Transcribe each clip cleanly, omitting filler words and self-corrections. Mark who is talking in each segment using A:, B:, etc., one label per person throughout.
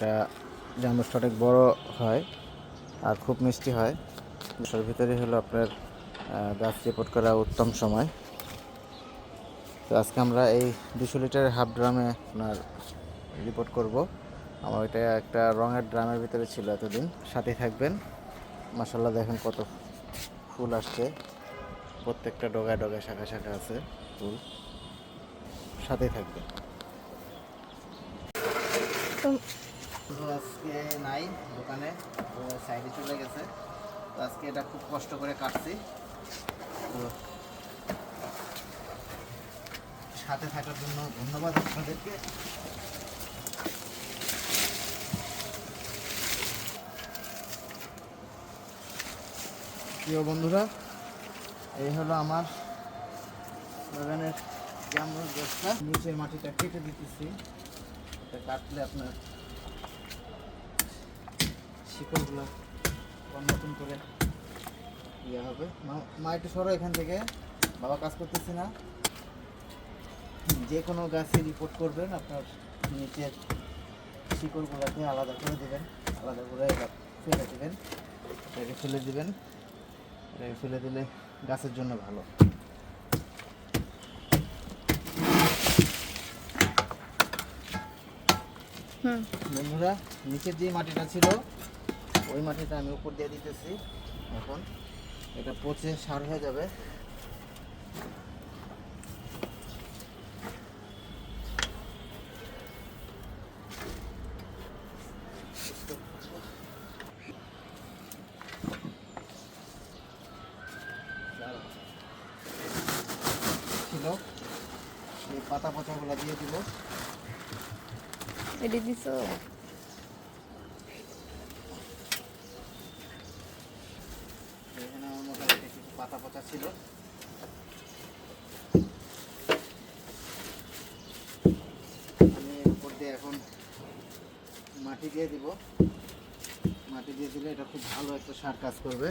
A: এটা জামরুসটা অনেক বড় হয় আর খুব মিষ্টি হয়। বর্ষার ভিতরে হলো আপনার গাছ রিপোর্ট করা উত্তম সময়। তো আজকে আমরা এই 200 লিটারের হাফ ড্রামে আপনার রিপোর্ট করব। আমার এটা একটা রঙের ড্রামের ভিতরে ছিল এতদিন। সাথে থাকবেন। মাশাআল্লাহ দেখেন কত ফুল আসছে, প্রত্যেকটা ডগায় ডগায় শাখা শাখা আছে ফুল। সাথে থাকবেন। তো আজকে নাই দোকানে, ও সাইডে চলে গেছে। তো আজকে এটা খুব কষ্ট করে কাটছি। তো সাথে থাকার জন্য ধন্যবাদ আপনাদেরকে। প্রিয় বন্ধুরা, এই হলো আমার বাগানের জামরুল গাছটা। নিচের মাটিটা কেটে দিতেছি। এটা কাটলে আপনার শিকড়গুলো নতুন করে ইয়ে হবে। মা একটু সরো এখান থেকে, বাবা কাজ করতেছি না। যে কোনো গাছে রিপোর্ট করবেন, আপনার নিচের শিকড়গুলোকে আলাদা করে দেবেন, আলাদা করে ফেলে দেবেন। এটাকে ফেলে দিবেন, এটাকে ফেলে দিলে গাছের জন্য ভালো। বন্ধুরা, নিচের যে মাটিটা ছিল ওই মাটিটা আমি উপর দিয়ে দিতেছি। এখন এটা পচে সার হয়ে যাবে। ছিল এই পাতা পচাগুলো দিয়ে দিব।
B: এটি দিছো?
A: এখানে আমার মোটামুটি কিছু পাতা পচা ছিল। আমি এর উপর দিয়ে এখন মাটি দিয়ে দিব। মাটি দিয়ে দিলে এটা খুব ভালো একটা সার কাজ করবে।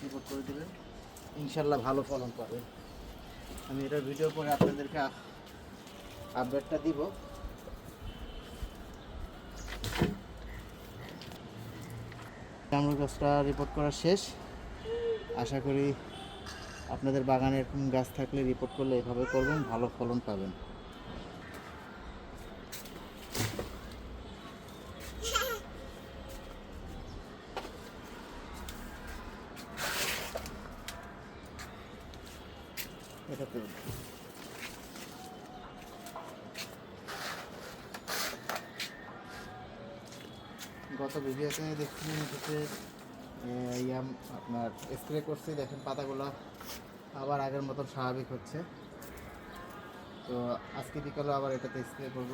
A: রিপোর্ট করে দেবেন, ইনশাল্লাহ ভালো ফলন পাবেন। আমি এটার ভিডিও করে আপনাদেরকে আপডেটটা দিব। জামরুল গাছটা রিপোর্ট করা শেষ। আশা করি আপনাদের বাগানে এরকম গাছ থাকলে রিপোর্ট করলে এভাবে করবেন, ভালো ফলন পাবেন। এটাতে গত ভিডিওতে দেখছি এটাতে আপনার স্প্রে করছি, দেখেন পাতাগুলো আবার আগের মতন স্বাভাবিক হচ্ছে। তো আজকে বিকালে আবার এটাতে স্প্রে করব।